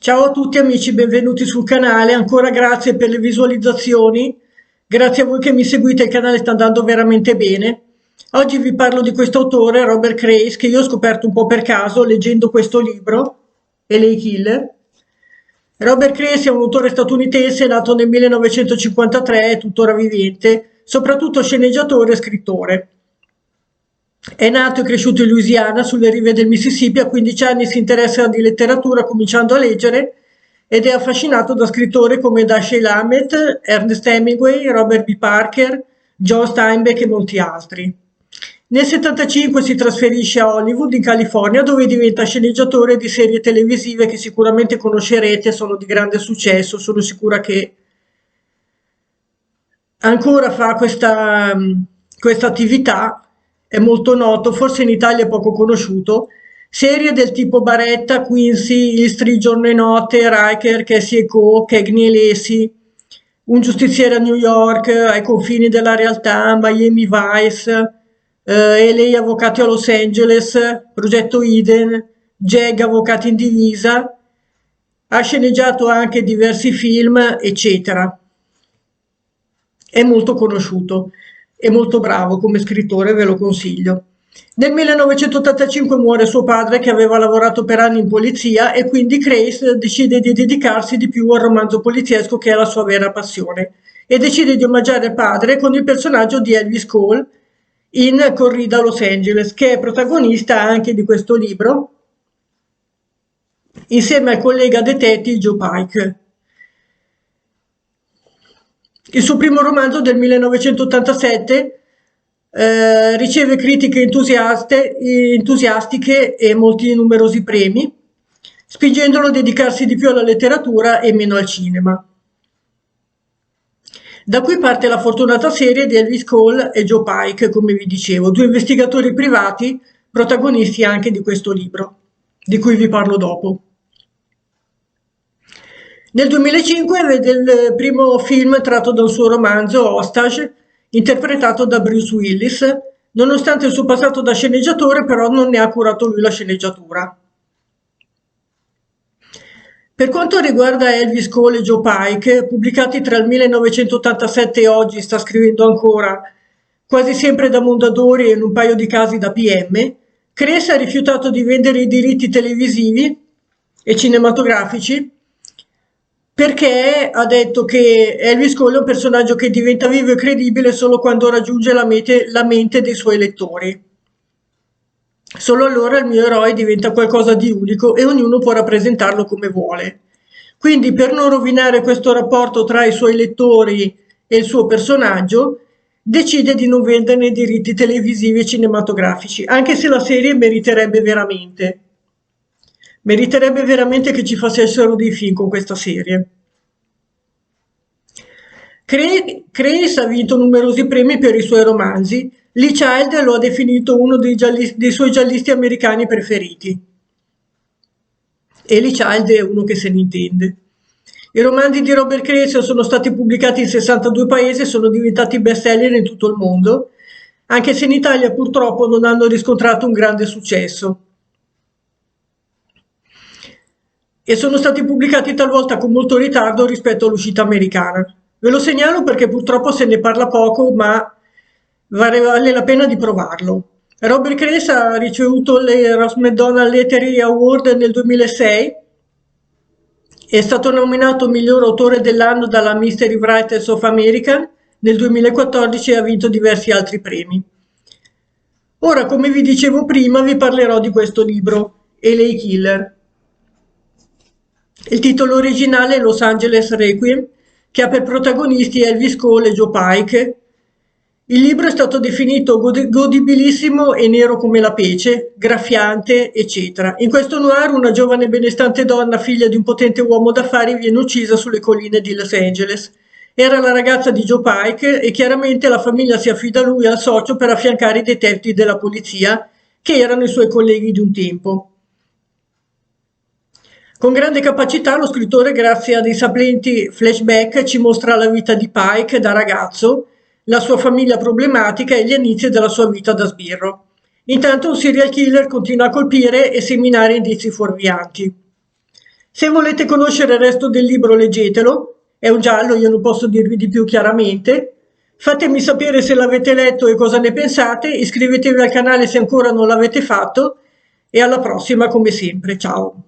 Ciao a tutti amici, benvenuti sul canale, ancora grazie per le visualizzazioni, grazie a voi che mi seguite, il canale sta andando veramente bene. Oggi vi parlo di questo autore, Robert Grace, che io ho scoperto un po' per caso leggendo questo libro, L.A. Killer. Robert Grace è un autore statunitense nato nel 1953, è tuttora vivente, soprattutto sceneggiatore e scrittore. È nato e cresciuto in Louisiana, sulle rive del Mississippi, a 15 anni si interessa di letteratura cominciando a leggere ed è affascinato da scrittori come Dashiell Hammett, Ernest Hemingway, Robert B. Parker, John Steinbeck e molti altri. Nel 1975 si trasferisce a Hollywood, in California, dove diventa sceneggiatore di serie televisive che sicuramente conoscerete, sono di grande successo, sono sicura che ancora fa questa attività, è molto noto, forse in Italia è poco conosciuto. Serie del tipo Baretta, Quincy, History, Giorno e Notte, Riker, Cassie e Co, Cagney e Lacey, Un giustiziere a New York, Ai confini della realtà, Miami Vice, LA Avvocati a Los Angeles, Progetto Eden, Jag Avvocati in divisa, ha sceneggiato anche diversi film, eccetera. È molto conosciuto e molto bravo come scrittore, ve lo consiglio. Nel 1985 muore suo padre che aveva lavorato per anni in polizia e quindi Grace decide di dedicarsi di più al romanzo poliziesco che è la sua vera passione e decide di omaggiare il padre con il personaggio di Elvis Cole in Corrida a Los Angeles, che è protagonista anche di questo libro, insieme al collega detective Joe Pike. Il suo primo romanzo del 1987 riceve critiche entusiastiche e molti numerosi premi, spingendolo a dedicarsi di più alla letteratura e meno al cinema. Da qui parte la fortunata serie di Elvis Cole e Joe Pike, come vi dicevo, due investigatori privati protagonisti anche di questo libro, di cui vi parlo dopo. Nel 2005 vede il primo film tratto da un suo romanzo, Hostage, interpretato da Bruce Willis. Nonostante il suo passato da sceneggiatore, però non ne ha curato lui la sceneggiatura. Per quanto riguarda Elvis Cole e Joe Pike, pubblicati tra il 1987 e oggi, sta scrivendo ancora, quasi sempre da Mondadori e in un paio di casi da PM, Cres ha rifiutato di vendere i diritti televisivi e cinematografici perché ha detto che Elvis Cole è un personaggio che diventa vivo e credibile solo quando raggiunge la mente dei suoi lettori. Solo allora il mio eroe diventa qualcosa di unico e ognuno può rappresentarlo come vuole. Quindi, per non rovinare questo rapporto tra i suoi lettori e il suo personaggio, decide di non venderne i diritti televisivi e cinematografici, anche se la serie meriterebbe veramente. Meriterebbe veramente che ci facessero dei film con questa serie. Cranes ha vinto numerosi premi per i suoi romanzi. Lee Child lo ha definito uno dei suoi giallisti americani preferiti. E Lee Child è uno che se ne intende. I romanzi di Robert Grace sono stati pubblicati in 62 paesi e sono diventati bestseller in tutto il mondo, anche se in Italia purtroppo non hanno riscontrato un grande successo. E sono stati pubblicati talvolta con molto ritardo rispetto all'uscita americana. Ve lo segnalo perché purtroppo se ne parla poco, ma vale la pena di provarlo. Robert Grace ha ricevuto le Ross McDonald Literary Award nel 2006, è stato nominato miglior autore dell'anno dalla Mystery Writers of America nel 2014 e ha vinto diversi altri premi. Ora, come vi dicevo prima, vi parlerò di questo libro, L.A. Killer. Il titolo originale è Los Angeles Requiem, che ha per protagonisti Elvis Cole e Joe Pike. Il libro è stato definito godibilissimo e nero come la pece, graffiante, eccetera. In questo noir una giovane benestante donna, figlia di un potente uomo d'affari, viene uccisa sulle colline di Los Angeles. Era la ragazza di Joe Pike e chiaramente la famiglia si affida a lui e al socio per affiancare i detective della polizia, che erano i suoi colleghi di un tempo. Con grande capacità lo scrittore, grazie a dei sapienti flashback, ci mostra la vita di Pike da ragazzo, la sua famiglia problematica e gli inizi della sua vita da sbirro. Intanto un serial killer continua a colpire e seminare indizi fuorvianti. Se volete conoscere il resto del libro, leggetelo. È un giallo, io non posso dirvi di più chiaramente. Fatemi sapere se l'avete letto e cosa ne pensate. Iscrivetevi al canale se ancora non l'avete fatto. E alla prossima, come sempre. Ciao.